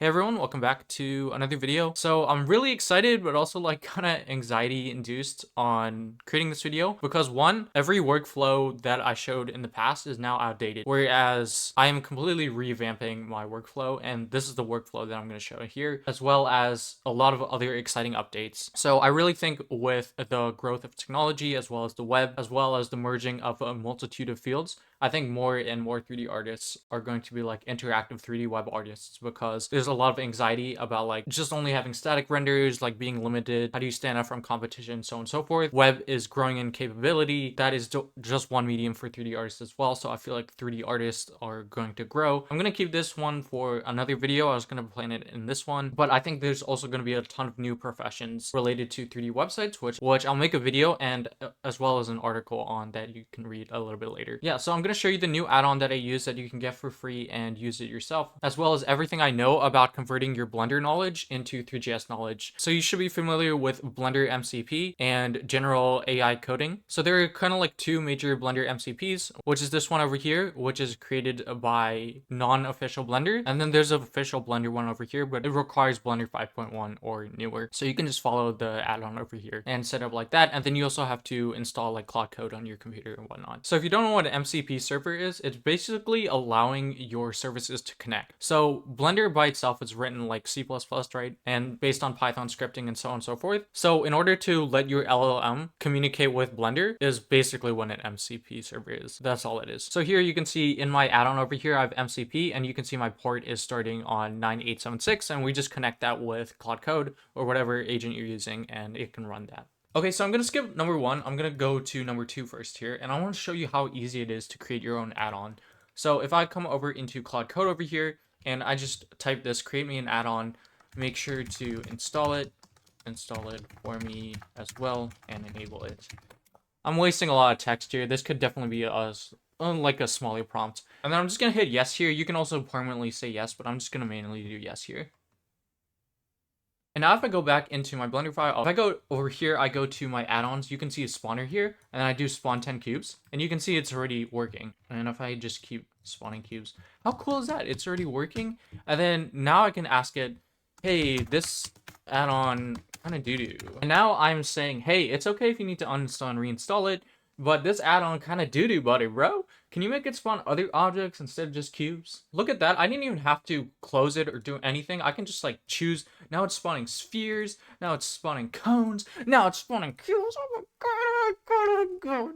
Hey everyone, welcome back to another video. So I'm really excited, but also like kind of anxiety induced on creating this video because one, every workflow that I showed in the past is now outdated, whereas I am completely revamping my workflow, and this is the workflow that I'm going to show here, as well as a lot of other exciting updates. So I really think with the growth of technology, as well as the web, as well as the merging of a multitude of fields, I think more and more 3D artists are going to be like interactive 3D web artists because there's a lot of anxiety about like just only having static renders, like being limited. How do you stand out from competition, so on and so forth. Web is growing in capability. That is just one medium for 3D artists as well. So I feel like 3D artists are going to grow. I'm going to keep this one for another video. I was going to plan it in this one, but I think there's also going to be a ton of new professions related to 3D websites, which I'll make a video and as well as an article on that you can read a little bit later. Yeah, so I'm going to show you the new add-on that I use that you can get for free and use it yourself, as well as everything I know about converting your Blender knowledge into Three.js knowledge. So you should be familiar with Blender MCP and general AI coding. So there are kind of like two major Blender MCPs, which is this one over here, which is created by non-official Blender. And then there's an official Blender one over here, but it requires Blender 5.1 or newer. So you can just follow the add-on over here and set up like that. And then you also have to install like Claude code on your computer and whatnot. So if you don't know what an MCP server is, it's basically allowing your services to connect. So Blender by itself is written like C++, right? And based on Python scripting and so on and so forth. So in order to let your LLM communicate with Blender is basically what an MCP server is. That's all it is. So here you can see in my add-on over here, I have MCP, and you can see my port is starting on 9876, and we just connect that with Claude Code or whatever agent you're using, and it can run that. Okay, so I'm going to skip number one. I'm going to go to number two first here, and I want to show you how easy it is to create your own add-on. So if I come over into Claude Code over here, and I just type this, create me an add-on, make sure to install it for me as well, and enable it. I'm wasting a lot of text here. This could definitely be like a smaller prompt. And then I'm just going to hit yes here. You can also permanently say yes, but I'm just going to manually do yes here. And now if I go back into my Blender file, if I go over here, I go to my add-ons, you can see a spawner here, and I do spawn 10 cubes, and you can see it's already working. And if I just keep spawning cubes, how cool is that? It's already working. And then now I can ask it, hey, this add-on kind of doo-doo. And now I'm saying, hey, it's okay if you need to uninstall and reinstall it, but this add-on kind of doo-doo, buddy, bro. Can you make it spawn other objects instead of just cubes? Look at that. I didn't even have to close it or do anything. I can just like choose. Now it's spawning spheres. Now it's spawning cones. Now it's spawning cubes. Oh my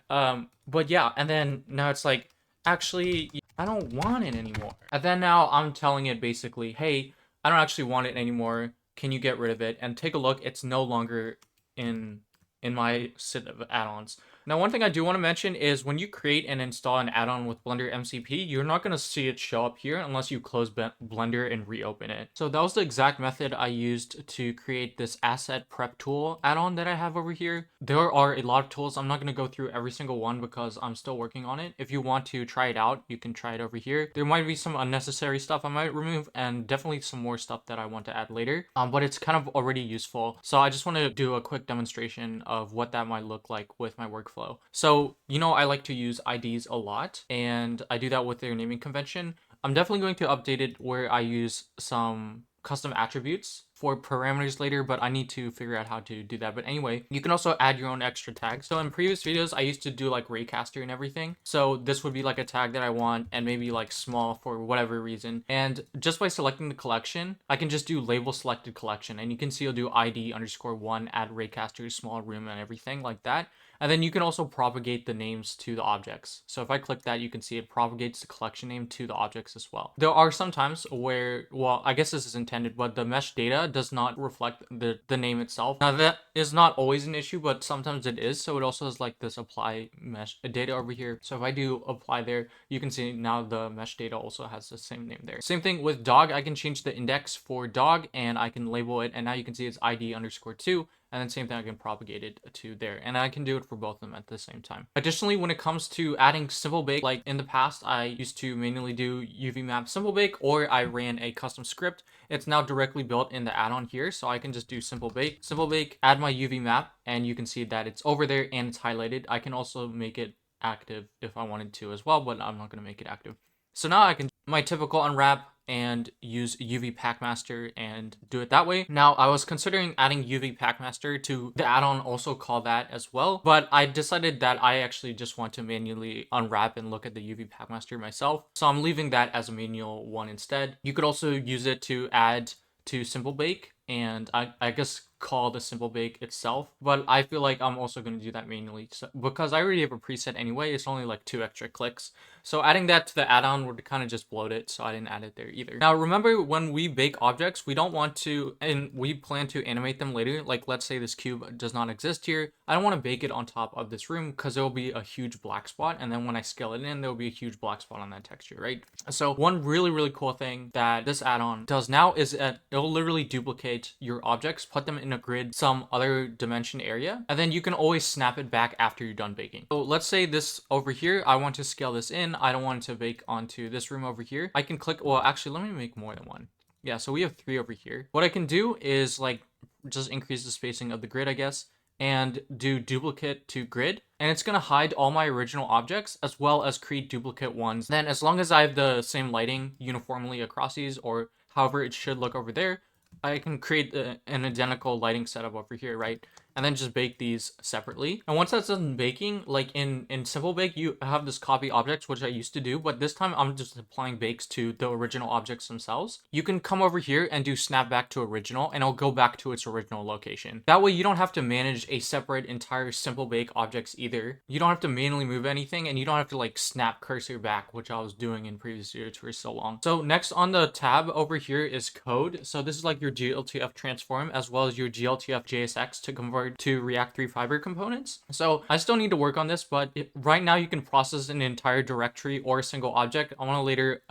god. But yeah, and then now it's like, actually, I don't want it anymore. And then now I'm telling it basically, hey, I don't actually want it anymore. Can you get rid of it? And take a look. It's no longer in my set of add-ons. Now, one thing I do want to mention is when you create and install an add-on with Blender MCP, you're not going to see it show up here unless you close Blender and reopen it. So that was the exact method I used to create this asset prep tool add-on that I have over here. There are a lot of tools. I'm not going to go through every single one because I'm still working on it. If you want to try it out, you can try it over here. There might be some unnecessary stuff I might remove and definitely some more stuff that I want to add later. But it's kind of already useful. So I just want to do a quick demonstration of what that might look like with my workflow. So, I like to use IDs a lot, and I do that with their naming convention. I'm definitely going to update it where I use some custom attributes for parameters later, but I need to figure out how to do that. But anyway, you can also add your own extra tags. So in previous videos, I used to do like raycaster and everything. So this would be like a tag that I want and maybe like small for whatever reason. And just by selecting the collection, I can just do label selected collection, and you can see I'll do ID_1, add raycaster, small room, and everything like that. And then you can also propagate the names to the objects. So if I click that, you can see it propagates the collection name to the objects as well. There are some times where, well, I guess this is intended, but the mesh data does not reflect the name itself. Now that is not always an issue, but sometimes it is. So it also has like this apply mesh data over here. So if I do apply there, you can see now the mesh data also has the same name there. Same thing with dog. I can change the index for dog and I can label it. And now you can see it's ID_2. And then same thing, I can propagate it to there. And I can do it for both of them at the same time. Additionally, when it comes to adding simple bake, like in the past, I used to manually do UV map simple bake, or I ran a custom script. It's now directly built in the add-on here. So I can just do simple bake, add my UV map, and you can see that it's over there and it's highlighted. I can also make it active if I wanted to as well, but I'm not going to make it active. So now I can my typical unwrap, and use UV Packmaster and do it that way. Now, I was considering adding UV Packmaster to the add-on, also call that as well, but I decided that I actually just want to manually unwrap and look at the UV Packmaster myself. So I'm leaving that as a manual one instead. You could also use it to add to Simple Bake, and I guess call the Simple Bake itself, but I feel like I'm also going to do that manually, so, because I already have a preset anyway. It's only like 2 extra clicks, so adding that to the add-on would kind of just bloat it, so I didn't add it there either. Now remember, when we bake objects, we don't want to, and we plan to animate them later, like let's say this cube does not exist here, I don't want to bake it on top of this room because there will be a huge black spot, and then when I scale it in, there will be a huge black spot on that texture, right? So one really cool thing that this add-on does now is that it'll literally duplicate your objects, put them in a grid some other dimension area, and then you can always snap it back after you're done baking. So let's say this over here, I want to scale this in, I don't want it to bake onto this room over here. I can click, well actually let me make more than one. Yeah, so we have 3 over here. What I can do is like just increase the spacing of the grid, I guess, and do duplicate to grid, and it's going to hide all my original objects as well as create duplicate ones. Then as long as I have the same lighting uniformly across these, or however it should look over there, I can create an identical lighting setup over here, right? And then just bake these separately. And once that's done baking, like in Simple Bake, you have this copy objects, which I used to do, but this time I'm just applying bakes to the original objects themselves. You can come over here and do snap back to original, and it'll go back to its original location. That way you don't have to manage a separate entire Simple Bake objects either. You don't have to manually move anything, and you don't have to like snap cursor back, which I was doing in previous videos for so long. So next on the tab over here is code. So this is like your GLTF transform as well as your GLTF JSX to convert to React 3 Fiber components. So I still need to work on this, but right now you can process an entire directory or a single object. I want to later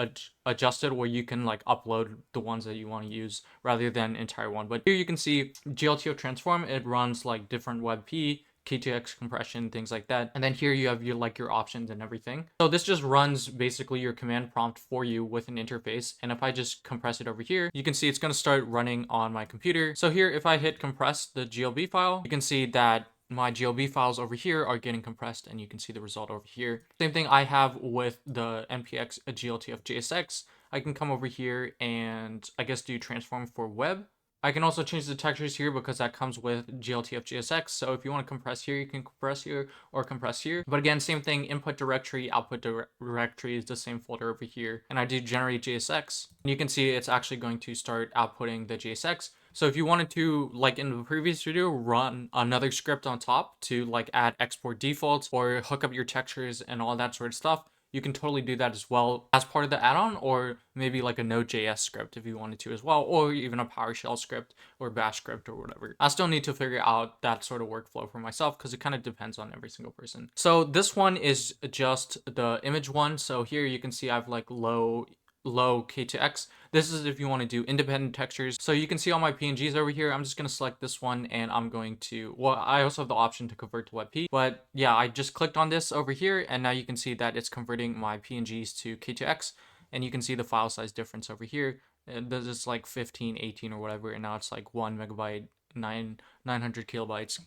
adjust it where you can like upload the ones that you want to use rather than entire one. But here you can see GLTF transform. It runs like different WebP, K2X compression, things like that. And then here you have your options and everything. So this just runs basically your command prompt for you with an interface. And if I just compress it over here, you can see it's going to start running on my computer. So here, if I hit compress the GLB file, you can see that my GLB files over here are getting compressed, and you can see the result over here. Same thing I have with the NPX GLTF JSX. I can come over here and I guess do transform for web. I can also change the textures here because that comes with GLTF JSX. So if you want to compress here, you can compress here or compress here. But again, same thing, input directory, output directory is the same folder over here. And I do generate JSX. And you can see it's actually going to start outputting the JSX. So if you wanted to, like in the previous video, run another script on top to like add export defaults or hook up your textures and all that sort of stuff, you can totally do that as well as part of the add-on, or maybe like a Node.js script if you wanted to as well, or even a PowerShell script or Bash script or whatever. I still need to figure out that sort of workflow for myself because it kind of depends on every single person. So this one is just the image one. So here you can see I have like low K2X. This is if you want to do independent textures. So you can see all my PNGs over here. I'm just going to select this one, and I'm going to, well, I also have the option to convert to WebP, but yeah, I just clicked on this over here, and now you can see that it's converting my PNGs to K2X, and you can see the file size difference over here. This is like 15, 18 or whatever, and now it's like 1 megabyte, 900 kilobytes.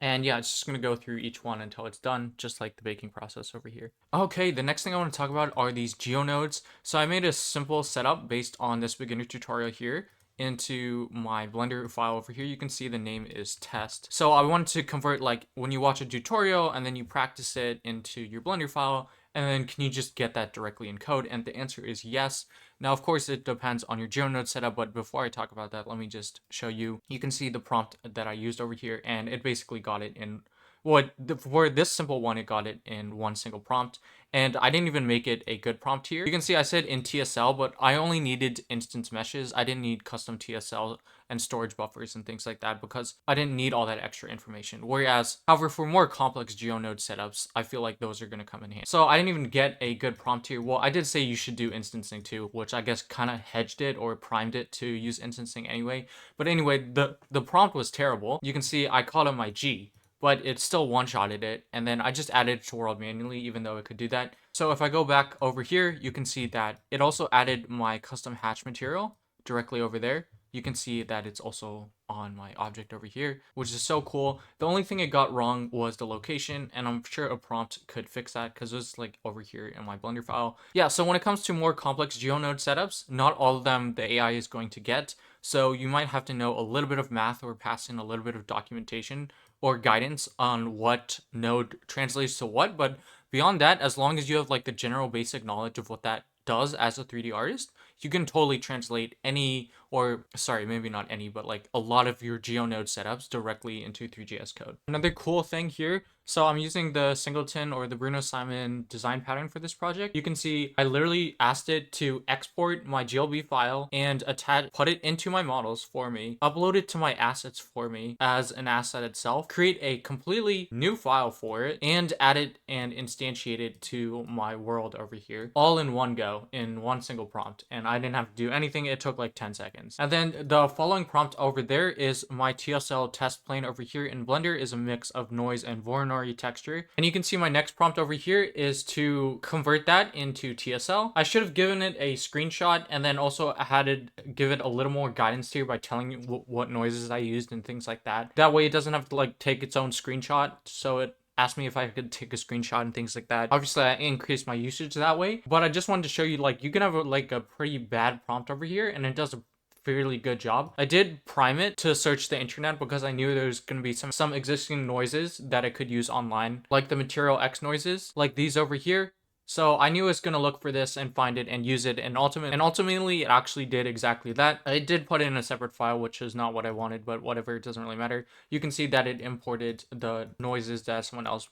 And yeah, it's just going to go through each one until it's done, just like the baking process over here. Okay, the next thing I want to talk about are these geonodes. So I made a simple setup based on this beginner tutorial here into my Blender file over here. You can see the name is test. So I wanted to convert, like when you watch a tutorial and then you practice it into your Blender file, and then can you just get that directly in code? And the answer is yes. Now, of course, it depends on your GeoNode setup, but before I talk about that, let me just show you. You can see the prompt that I used over here, and it basically got it in, well, for this simple one, it got it in one single prompt, and I didn't even make it a good prompt here. You can see I said in TSL, but I only needed instance meshes. I didn't need custom TSL and storage buffers and things like that because I didn't need all that extra information. Whereas, however, for more complex GeoNode setups, I feel like those are going to come in handy. So I didn't even get a good prompt here. Well, I did say you should do instancing too, which I guess kind of hedged it or primed it to use instancing anyway. But anyway, the prompt was terrible. You can see I called it my G, but it still one-shotted it, and then I just added it to world manually, even though it could do that. So if I go back over here, you can see that it also added my custom hatch material directly over there. you can see that it's also on my object over here, which is so cool. The only thing it got wrong was the location, and I'm sure a prompt could fix that because it's like over here in my Blender file. Yeah, so when it comes to more complex GeoNode setups, not all of them the AI is going to get. So you might have to know a little bit of math or pass in a little bit of documentation or guidance on what node translates to what. But beyond that, as long as you have like the general basic knowledge of what that does as a 3D artist, you can totally translate any, or sorry, maybe not any, but like a lot of your GeoNode setups directly into Three.js code. Another cool thing here, so I'm using the Singleton or the Bruno Simon design pattern for this project. You can see I literally asked it to export my GLB file and put it into my models for me, upload it to my assets for me as an asset itself, create a completely new file for it, and add it and instantiate it to my world over here, all in one go, in one single prompt. And I didn't have to do anything. It took like 10 seconds. And then the following prompt over there is my TSL test plane over here in Blender is a mix of noise and Voronoi texture. And you can see my next prompt over here is to convert that into TSL. I should have given it a screenshot and then also had it give it a little more guidance here by telling you what noises I used and things like that. That way it doesn't have to like take its own screenshot. So it asked me if I could take a screenshot and things like that. Obviously, I increased my usage that way, but I just wanted to show you like you can have like a pretty bad prompt over here and it does a fairly good job. I did prime it to search the internet because I knew there's going to be some existing noises that I could use online, like the MaterialX noises, like these over here. So I knew I was going to look for this and find it and use it, and ultimately it actually did exactly that. I did put it in a separate file, which is not what I wanted, but whatever, it doesn't really matter. You can see that it imported the noises that someone else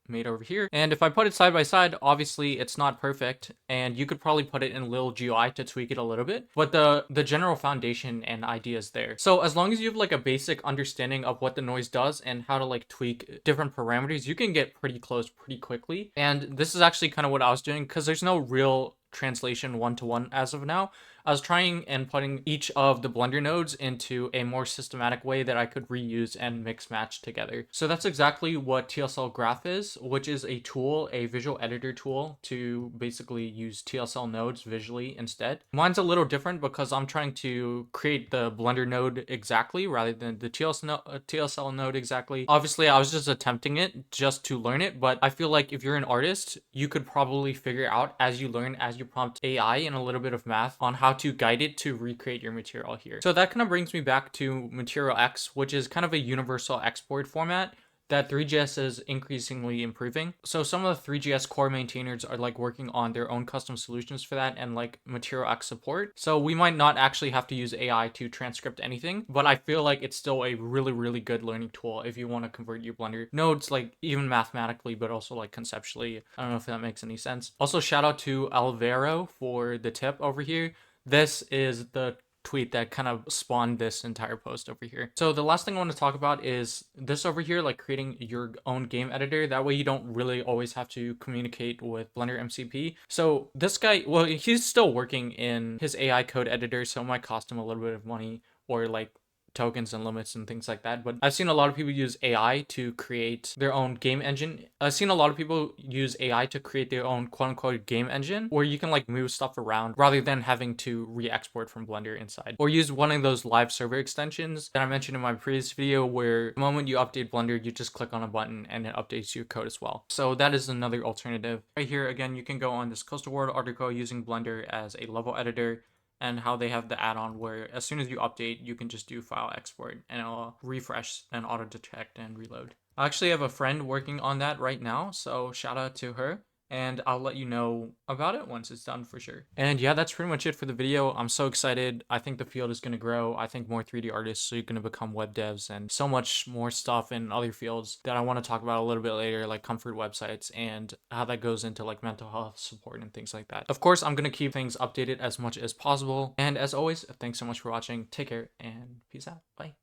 made over here. And if I put it side by side, obviously it's not perfect, and you could probably put it in little GUI to tweak it a little bit, but the general foundation and idea is there. So as long as you have like a basic understanding of what the noise does and how to like tweak different parameters, you can get pretty close pretty quickly. And this is actually kind of what I was doing because there's no real translation one-to-one as of now. I was trying and putting each of the Blender nodes into a more systematic way that I could reuse and mix match together. So that's exactly what TSL Graph is, which is a tool, a visual editor tool to basically use TSL nodes visually instead. Mine's a little different because I'm trying to create the Blender node exactly rather than the TSL node exactly. Obviously, I was just attempting it just to learn it, but I feel like if you're an artist, you could probably figure out as you learn, as you prompt AI and a little bit of math on how to guide it to recreate your material here. So that kind of brings me back to MaterialX, which is kind of a universal export format that Three.js is increasingly improving. So some of the Three.js core maintainers are like working on their own custom solutions for that and like MaterialX support. So we might not actually have to use AI to transcript anything, but I feel like it's still a really, really good learning tool if you want to convert your Blender nodes, like even mathematically, but also like conceptually. I don't know if that makes any sense. Also, shout out to Alvaro for the tip over here. This is the tweet that kind of spawned this entire post over here. So the last thing I want to talk about is this over here, like creating your own game editor. That way you don't really always have to communicate with Blender MCP. So this guy, well, he's still working in his AI code editor, so it might cost him a little bit of money or like tokens and limits and things like that. But I've seen a lot of people use AI to create their own game engine. I've seen a lot of people use AI to create their own quote unquote game engine where you can like move stuff around rather than having to re-export from Blender inside, or use one of those live server extensions that I mentioned in my previous video where the moment you update Blender, you just click on a button and it updates your code as well. So that is another alternative. Right here, again, you can go on this Coastal World article using Blender as a level editor, and how they have the add-on where as soon as you update, you can just do file export and it'll refresh and auto detect and reload. I actually have a friend working on that right now, so shout out to her. And I'll let you know about it once it's done for sure. And yeah, that's pretty much it for the video. I'm so excited. I think the field is going to grow. I think more 3D artists are going to become web devs and so much more stuff in other fields that I want to talk about a little bit later, like comfort websites and how that goes into like mental health support and things like that. Of course, I'm going to keep things updated as much as possible. And as always, thanks so much for watching. Take care and peace out. Bye.